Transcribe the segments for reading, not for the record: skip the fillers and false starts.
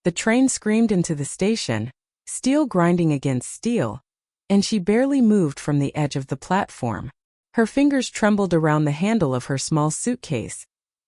The train screamed into the station, steel grinding against steel, and she barely moved from the edge of the platform. Her fingers trembled around the handle of her small suitcase,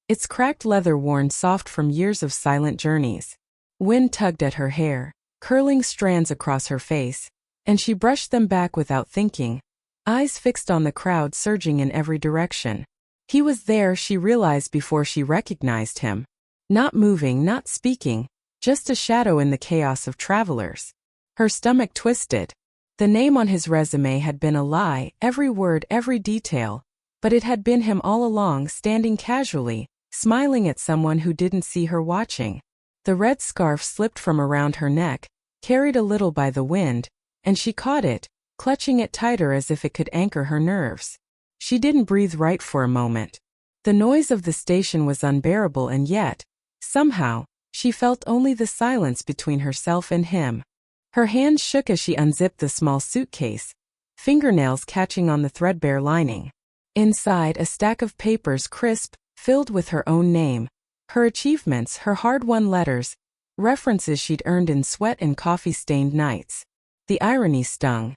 its cracked leather worn soft from years of silent journeys. Wind tugged at her hair, curling strands across her face, and she brushed them back without thinking, eyes fixed on the crowd surging in every direction. He was there, she realized before she recognized him. Not moving, not speaking, just a shadow in the chaos of travelers. Her stomach twisted. The name on his resume had been a lie, every word, every detail, but it had been him all along, standing casually, smiling at someone who didn't see her watching. The red scarf slipped from around her neck, carried a little by the wind, and she caught it, clutching it tighter as if it could anchor her nerves. She didn't breathe right for a moment. The noise of the station was unbearable, and yet, somehow, she felt only the silence between herself and him. Her hands shook as she unzipped the small suitcase, fingernails catching on the threadbare lining. Inside, a stack of papers, crisp, filled with her own name, her achievements, her hard-won letters, references she'd earned in sweat and coffee-stained nights. The irony stung.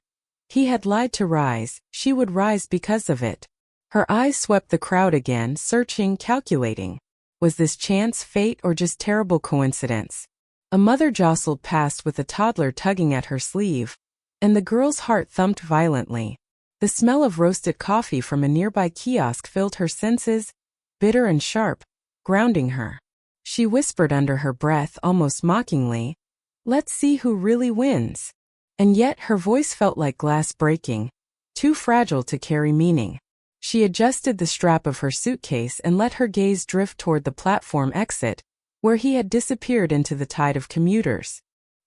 He had lied to rise, she would rise because of it. Her eyes swept the crowd again, searching, calculating. Was this chance, fate, or just terrible coincidence? A mother jostled past with a toddler tugging at her sleeve, and the girl's heart thumped violently. The smell of roasted coffee from a nearby kiosk filled her senses, bitter and sharp, grounding her. She whispered under her breath, almost mockingly, "Let's see who really wins." And yet her voice felt like glass breaking, too fragile to carry meaning. She adjusted the strap of her suitcase and let her gaze drift toward the platform exit, where he had disappeared into the tide of commuters.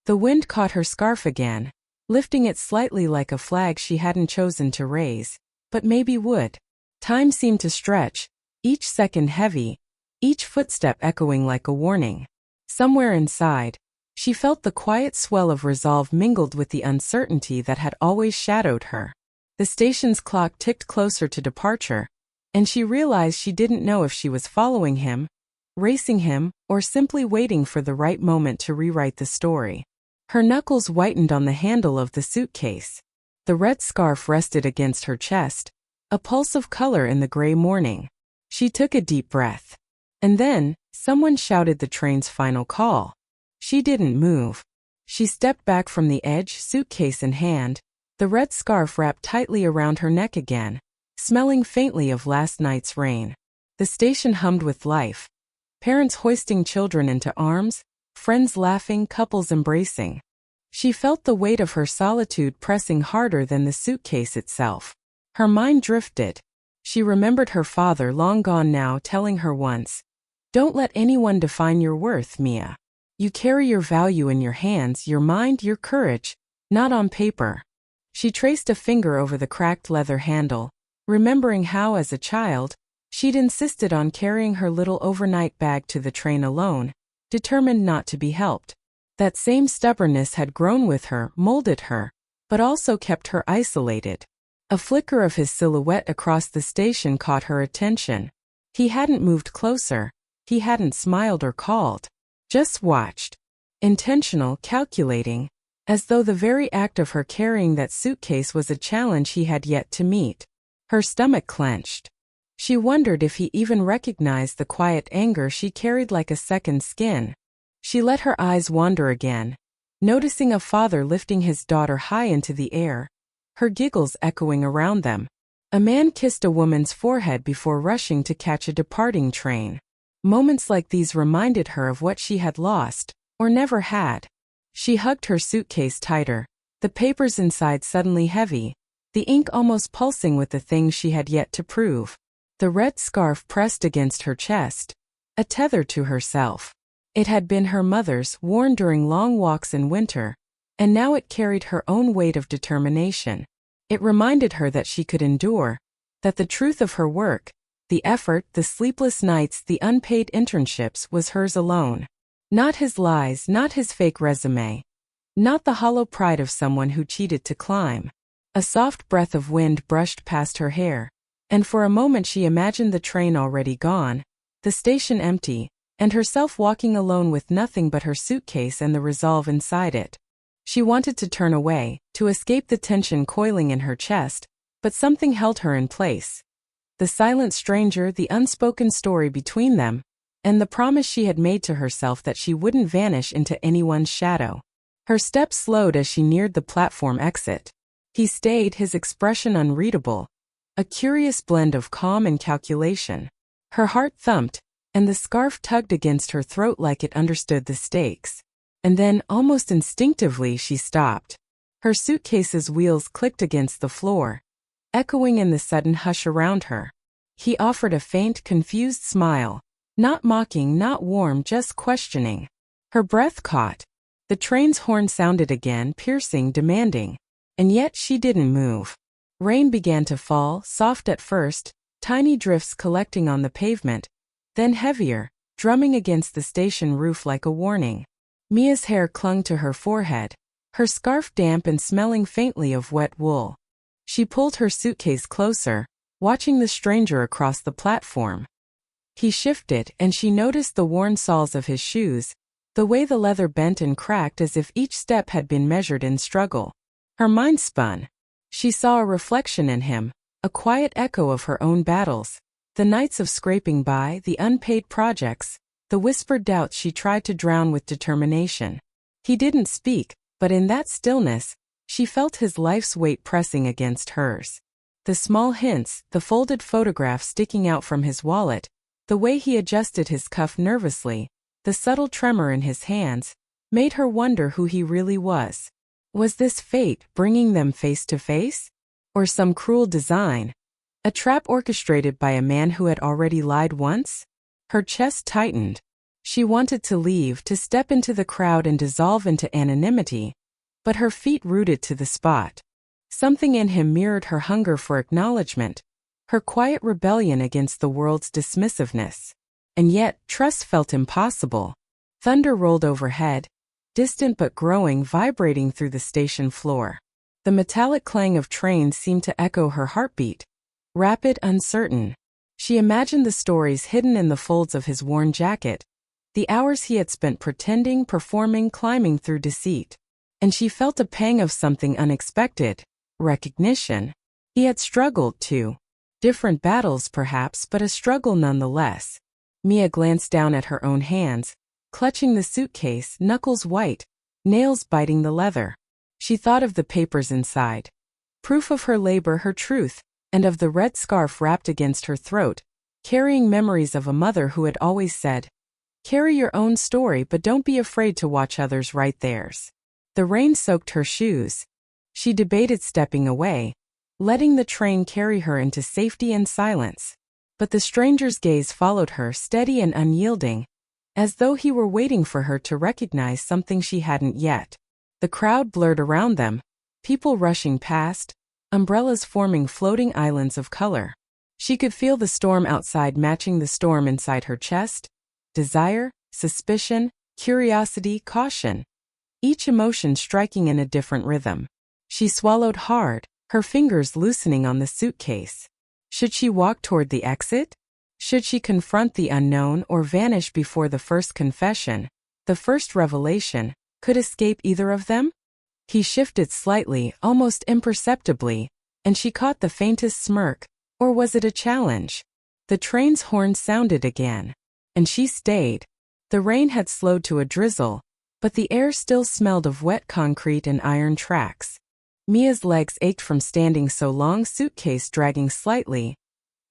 The wind caught her scarf again, lifting it slightly like a flag she hadn't chosen to raise, but maybe would. Time seemed to stretch, each second heavy, each footstep echoing like a warning. Somewhere inside, she felt the quiet swell of resolve mingled with the uncertainty that had always shadowed her. The station's clock ticked closer to departure, and she realized she didn't know if she was following him, racing him, or simply waiting for the right moment to rewrite the story. Her knuckles whitened on the handle of the suitcase. The red scarf rested against her chest, a pulse of color in the gray morning. She took a deep breath. And then, someone shouted the train's final call. She didn't move. She stepped back from the edge, suitcase in hand, the red scarf wrapped tightly around her neck again, smelling faintly of last night's rain. The station hummed with life. Parents hoisting children into arms, friends laughing, couples embracing. She felt the weight of her solitude pressing harder than the suitcase itself. Her mind drifted. She remembered her father, long gone now, telling her once, "Don't let anyone define your worth, Mia. You carry your value in your hands, your mind, your courage, not on paper." She traced a finger over the cracked leather handle, remembering how, as a child, she'd insisted on carrying her little overnight bag to the train alone, determined not to be helped. That same stubbornness had grown with her, molded her, but also kept her isolated. A flicker of his silhouette across the station caught her attention. He hadn't moved closer, he hadn't smiled or called, just watched. Intentional, calculating, as though the very act of her carrying that suitcase was a challenge he had yet to meet. Her stomach clenched. She wondered if he even recognized the quiet anger she carried like a second skin. She let her eyes wander again, noticing a father lifting his daughter high into the air, her giggles echoing around them. A man kissed a woman's forehead before rushing to catch a departing train. Moments like these reminded her of what she had lost, or never had. She hugged her suitcase tighter, the papers inside suddenly heavy, the ink almost pulsing with the things she had yet to prove. The red scarf pressed against her chest, a tether to herself. It had been her mother's, worn during long walks in winter, and now it carried her own weight of determination. It reminded her that she could endure, that the truth of her work, the effort, the sleepless nights, the unpaid internships was hers alone. Not his lies, not his fake resume. Not the hollow pride of someone who cheated to climb. A soft breath of wind brushed past her hair, and for a moment she imagined the train already gone, the station empty, and herself walking alone with nothing but her suitcase and the resolve inside it. She wanted to turn away, to escape the tension coiling in her chest, but something held her in place. The silent stranger, the unspoken story between them, and the promise she had made to herself that she wouldn't vanish into anyone's shadow. Her steps slowed as she neared the platform exit. He stayed, his expression unreadable, a curious blend of calm and calculation. Her heart thumped, and the scarf tugged against her throat like it understood the stakes. And then, almost instinctively, she stopped. Her suitcase's wheels clicked against the floor, echoing in the sudden hush around her. He offered a faint, confused smile, not mocking, not warm, just questioning. Her breath caught. The train's horn sounded again, piercing, demanding. And yet she didn't move. Rain began to fall, soft at first, tiny drifts collecting on the pavement, then heavier, drumming against the station roof like a warning. Mia's hair clung to her forehead, her scarf damp and smelling faintly of wet wool. She pulled her suitcase closer, watching the stranger across the platform. He shifted, and she noticed the worn soles of his shoes, the way the leather bent and cracked as if each step had been measured in struggle. Her mind spun. She saw a reflection in him, a quiet echo of her own battles, the nights of scraping by, the unpaid projects, the whispered doubts she tried to drown with determination. He didn't speak, but in that stillness, she felt his life's weight pressing against hers. The small hints, the folded photograph sticking out from his wallet, the way he adjusted his cuff nervously, the subtle tremor in his hands, made her wonder who he really was. Was this fate bringing them face to face? Or some cruel design? A trap orchestrated by a man who had already lied once? Her chest tightened. She wanted to leave, to step into the crowd and dissolve into anonymity, but her feet rooted to the spot. Something in him mirrored her hunger for acknowledgement, her quiet rebellion against the world's dismissiveness. And yet, trust felt impossible. Thunder rolled overhead, distant but growing, vibrating through the station floor. The metallic clang of trains seemed to echo her heartbeat, rapid, uncertain. She imagined the stories hidden in the folds of his worn jacket, the hours he had spent pretending, performing, climbing through deceit. And she felt a pang of something unexpected, recognition. He had struggled too. Different battles perhaps, but a struggle nonetheless. Mia glanced down at her own hands, clutching the suitcase, knuckles white, nails biting the leather. She thought of the papers inside. Proof of her labor, her truth, and of the red scarf wrapped against her throat, carrying memories of a mother who had always said, "Carry your own story, but don't be afraid to watch others write theirs." The rain soaked her shoes. She debated stepping away, letting the train carry her into safety and silence. But the stranger's gaze followed her, steady and unyielding, as though he were waiting for her to recognize something she hadn't yet. The crowd blurred around them, people rushing past, umbrellas forming floating islands of color. She could feel the storm outside matching the storm inside her chest. Desire, suspicion, curiosity, caution. Each emotion striking in a different rhythm. She swallowed hard, her fingers loosening on the suitcase. Should she walk toward the exit? Should she confront the unknown or vanish before the first confession, the first revelation, could escape either of them? He shifted slightly, almost imperceptibly, and she caught the faintest smirk. Or was it a challenge? The train's horn sounded again. And she stayed. The rain had slowed to a drizzle, but the air still smelled of wet concrete and iron tracks. Mia's legs ached from standing so long, suitcase dragging slightly,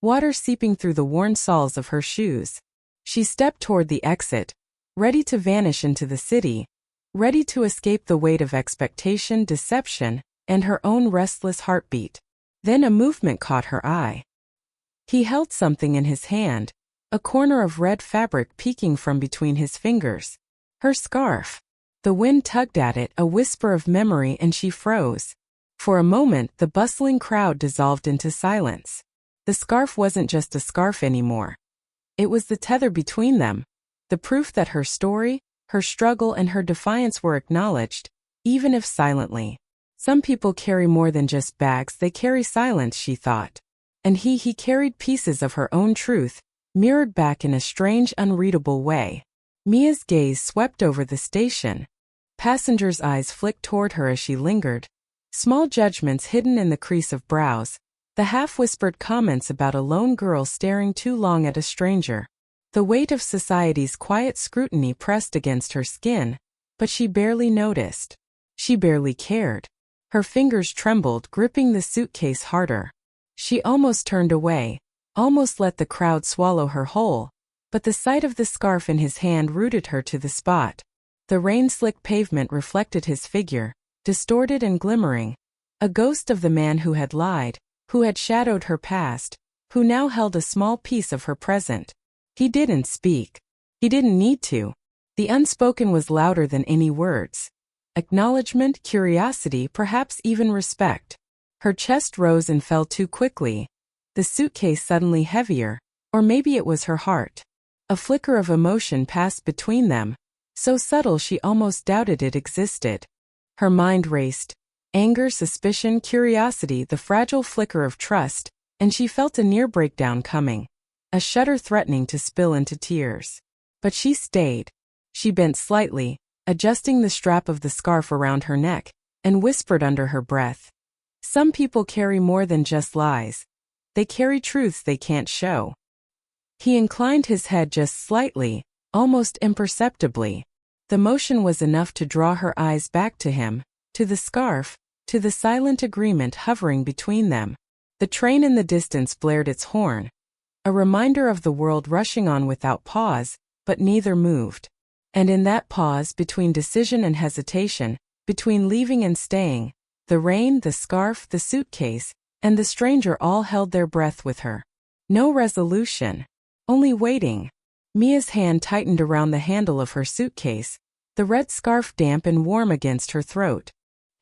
water seeping through the worn soles of her shoes. She stepped toward the exit, ready to vanish into the city, ready to escape the weight of expectation, deception, and her own restless heartbeat. Then a movement caught her eye. He held something in his hand, a corner of red fabric peeking from between his fingers. Her scarf. The wind tugged at it, a whisper of memory, and she froze. For a moment, the bustling crowd dissolved into silence. The scarf wasn't just a scarf anymore. It was the tether between them, the proof that her story, her struggle, and her defiance were acknowledged, even if silently. Some people carry more than just bags, they carry silence, she thought. And he carried pieces of her own truth, mirrored back in a strange, unreadable way. Mia's gaze swept over the station. Passengers' eyes flicked toward her as she lingered. Small judgments hidden in the crease of brows. The half-whispered comments about a lone girl staring too long at a stranger. The weight of society's quiet scrutiny pressed against her skin, but she barely noticed. She barely cared. Her fingers trembled, gripping the suitcase harder. She almost turned away, almost let the crowd swallow her whole, but the sight of the scarf in his hand rooted her to the spot. The rain-slick pavement reflected his figure, distorted and glimmering, a ghost of the man who had lied, who had shadowed her past, who now held a small piece of her present. He didn't speak. He didn't need to. The unspoken was louder than any words. Acknowledgement, curiosity, perhaps even respect. Her chest rose and fell too quickly. The suitcase suddenly heavier, or maybe it was her heart. A flicker of emotion passed between them, so subtle she almost doubted it existed. Her mind raced. Anger, suspicion, curiosity, the fragile flicker of trust, and she felt a near breakdown coming. A shudder threatening to spill into tears. But she stayed. She bent slightly, adjusting the strap of the scarf around her neck, and whispered under her breath. Some people carry more than just lies. They carry truths they can't show. He inclined his head just slightly, almost imperceptibly. The motion was enough to draw her eyes back to him, to the scarf, to the silent agreement hovering between them. The train in the distance blared its horn. A reminder of the world rushing on without pause, but neither moved. And in that pause between decision and hesitation, between leaving and staying, the rain, the scarf, the suitcase, and the stranger all held their breath with her. No resolution. Only waiting. Mia's hand tightened around the handle of her suitcase, the red scarf damp and warm against her throat.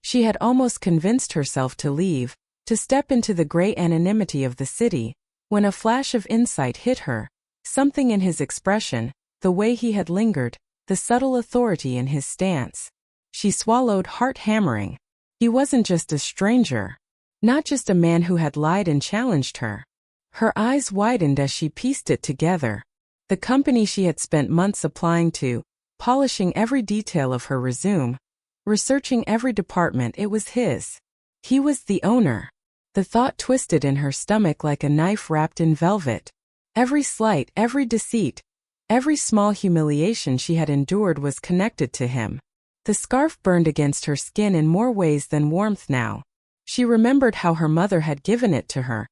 She had almost convinced herself to leave, to step into the gray anonymity of the city, when a flash of insight hit her, something in his expression, the way he had lingered, the subtle authority in his stance. She swallowed, heart hammering. He wasn't just a stranger. Not just a man who had lied and challenged her. Her eyes widened as she pieced it together. The company she had spent months applying to, polishing every detail of her resume, researching every department, it was his. He was the owner. The thought twisted in her stomach like a knife wrapped in velvet. Every slight, every deceit, every small humiliation she had endured was connected to him. The scarf burned against her skin in more ways than warmth now. She remembered how her mother had given it to her,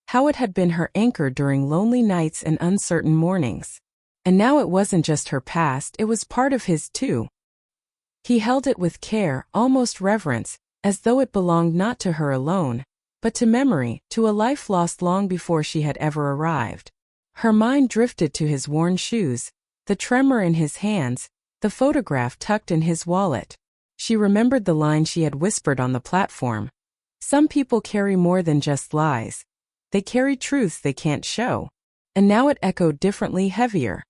how it had been her anchor during lonely nights and uncertain mornings. And now it wasn't just her past, it was part of his too. He held it with care, almost reverence, as though it belonged not to her alone, but to memory, to a life lost long before she had ever arrived. Her mind drifted to his worn shoes, the tremor in his hands, the photograph tucked in his wallet. She remembered the line she had whispered on the platform. Some people carry more than just lies. They carry truths they can't show. And now it echoed differently, heavier.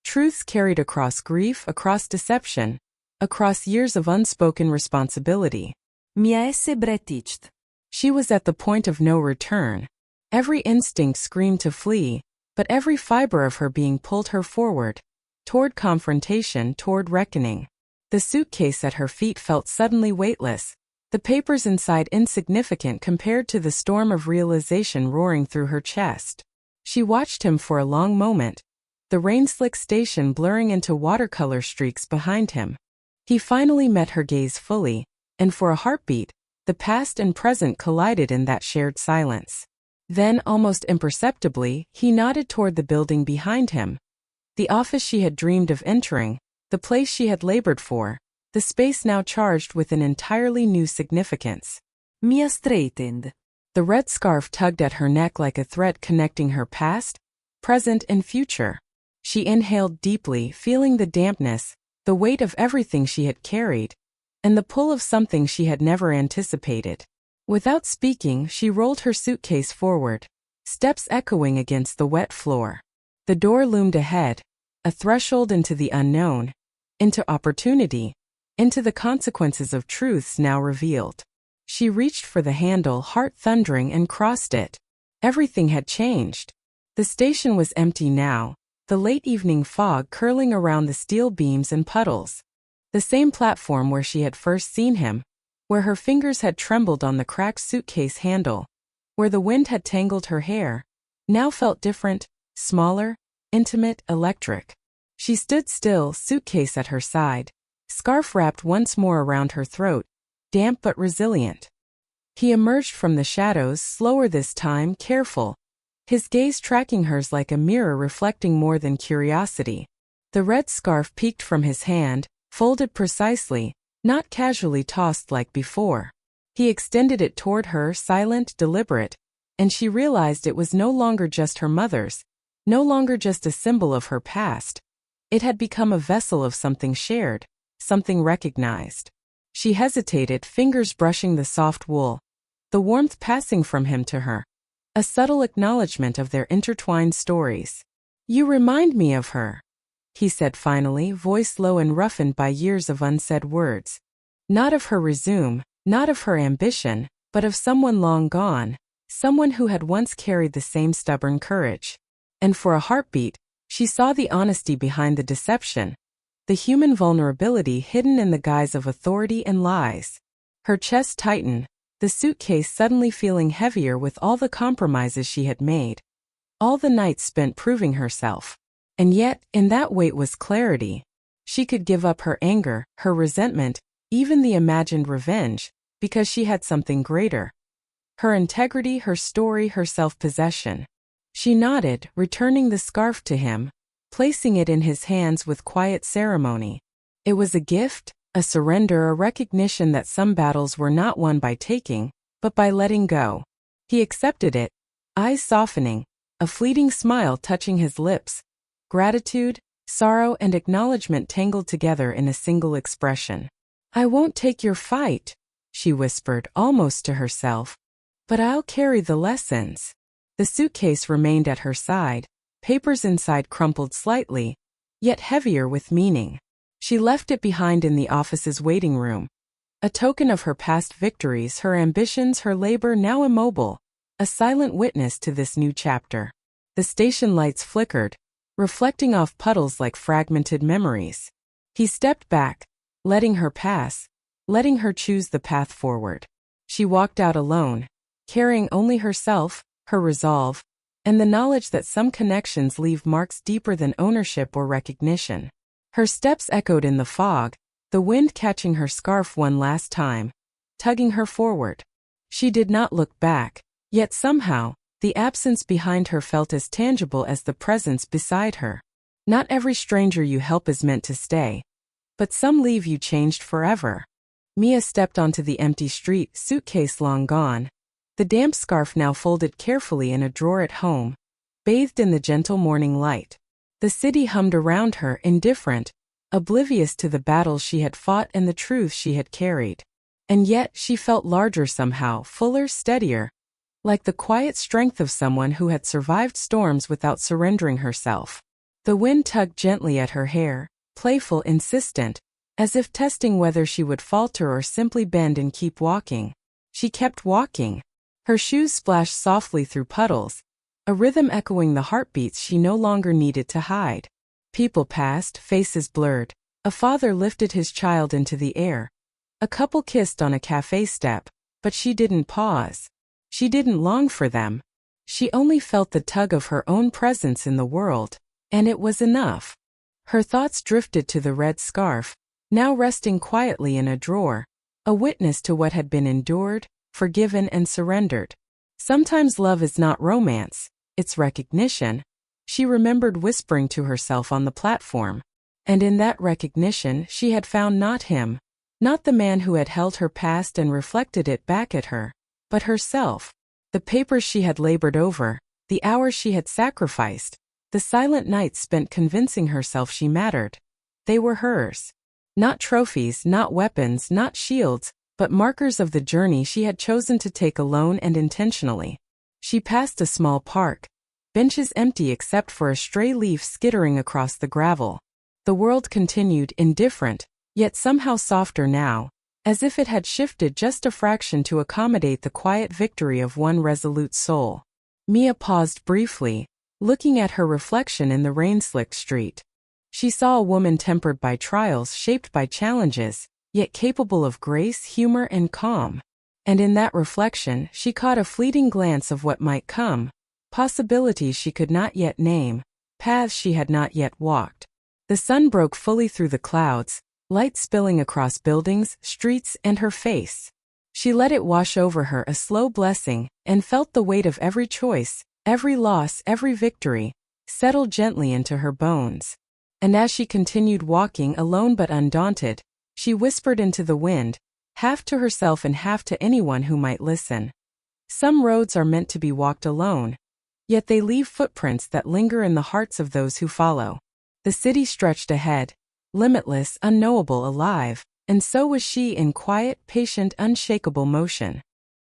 Truths carried across grief, across deception, across years of unspoken responsibility. Mia se bretiched. She was at the point of no return. Every instinct screamed to flee, but every fiber of her being pulled her forward, toward confrontation, toward reckoning. The suitcase at her feet felt suddenly weightless, the papers inside insignificant compared to the storm of realization roaring through her chest. She watched him for a long moment, the rain-slick station blurring into watercolor streaks behind him. He finally met her gaze fully, and for a heartbeat, the past and present collided in that shared silence. Then, almost imperceptibly, he nodded toward the building behind him. The office she had dreamed of entering, the place she had labored for, the space now charged with an entirely new significance. Mia straightened. The red scarf tugged at her neck like a thread connecting her past, present, and future. She inhaled deeply, feeling the dampness, the weight of everything she had carried, and the pull of something she had never anticipated. Without speaking, she rolled her suitcase forward, steps echoing against the wet floor. The door loomed ahead, a threshold into the unknown, into opportunity, into the consequences of truths now revealed. She reached for the handle, heart thundering, and crossed it. Everything had changed. The station was empty now, the late evening fog curling around the steel beams and puddles. The same platform where she had first seen him, where her fingers had trembled on the cracked suitcase handle, where the wind had tangled her hair, now felt different, smaller, intimate, electric. She stood still, suitcase at her side, scarf wrapped once more around her throat, damp but resilient. He emerged from the shadows, slower this time, careful, his gaze tracking hers like a mirror reflecting more than curiosity. The red scarf peeked from his hand, folded precisely, not casually tossed like before. He extended it toward her, silent, deliberate, and she realized it was no longer just her mother's, no longer just a symbol of her past. It had become a vessel of something shared, something recognized. She hesitated, fingers brushing the soft wool, the warmth passing from him to her. A subtle acknowledgement of their intertwined stories. "You remind me of her," he said finally, voice low and roughened by years of unsaid words. Not of her resume, not of her ambition, but of someone long gone, someone who had once carried the same stubborn courage. And for a heartbeat, she saw the honesty behind the deception, the human vulnerability hidden in the guise of authority and lies. Her chest tightened, the suitcase suddenly feeling heavier with all the compromises she had made, all the nights spent proving herself. And yet, in that weight was clarity. She could give up her anger, her resentment, even the imagined revenge, because she had something greater. Her integrity, her story, her self-possession. She nodded, returning the scarf to him, placing it in his hands with quiet ceremony. It was a gift, a surrender, a recognition that some battles were not won by taking, but by letting go. He accepted it, eyes softening, a fleeting smile touching his lips. Gratitude, sorrow, and acknowledgement tangled together in a single expression. "I won't take your fight," she whispered, almost to herself, "but I'll carry the lessons." The suitcase remained at her side, papers inside crumpled slightly, yet heavier with meaning. She left it behind in the office's waiting room. A token of her past victories, her ambitions, her labor, now immobile, a silent witness to this new chapter. The station lights flickered, reflecting off puddles like fragmented memories. He stepped back, letting her pass, letting her choose the path forward. She walked out alone, carrying only herself, her resolve, and the knowledge that some connections leave marks deeper than ownership or recognition. Her steps echoed in the fog, the wind catching her scarf one last time, tugging her forward. She did not look back, yet somehow, the absence behind her felt as tangible as the presence beside her. Not every stranger you help is meant to stay, but some leave you changed forever. Mia stepped onto the empty street, suitcase long gone, the damp scarf now folded carefully in a drawer at home, bathed in the gentle morning light. The city hummed around her, indifferent, oblivious to the battles she had fought and the truths she had carried. And yet she felt larger somehow, fuller, steadier, like the quiet strength of someone who had survived storms without surrendering herself. The wind tugged gently at her hair, playful, insistent, as if testing whether she would falter or simply bend and keep walking. She kept walking. Her shoes splashed softly through puddles, a rhythm echoing the heartbeats she no longer needed to hide. People passed, faces blurred. A father lifted his child into the air. A couple kissed on a cafe step, but she didn't pause. She didn't long for them. She only felt the tug of her own presence in the world, and it was enough. Her thoughts drifted to the red scarf, now resting quietly in a drawer, a witness to what had been endured, forgiven, and surrendered. Sometimes love is not romance, it's recognition, she remembered whispering to herself on the platform. And in that recognition she had found not him, not the man who had held her past and reflected it back at her, but herself. The papers she had labored over, the hours she had sacrificed, the silent nights spent convincing herself she mattered. They were hers. Not trophies, not weapons, not shields, but markers of the journey she had chosen to take alone and intentionally. She passed a small park, benches empty except for a stray leaf skittering across the gravel. The world continued, indifferent, yet somehow softer now, as if it had shifted just a fraction to accommodate the quiet victory of one resolute soul. Mia paused briefly, looking at her reflection in the rain-slicked street. She saw a woman tempered by trials, shaped by challenges, yet capable of grace, humor, and calm. And in that reflection, she caught a fleeting glance of what might come, possibilities she could not yet name, paths she had not yet walked. The sun broke fully through the clouds, light spilling across buildings, streets, and her face. She let it wash over her, a slow blessing, and felt the weight of every choice, every loss, every victory, settle gently into her bones. And as she continued walking alone but undaunted, she whispered into the wind, half to herself and half to anyone who might listen. Some roads are meant to be walked alone, yet they leave footprints that linger in the hearts of those who follow. The city stretched ahead, limitless, unknowable, alive, and so was she in quiet, patient, unshakable motion.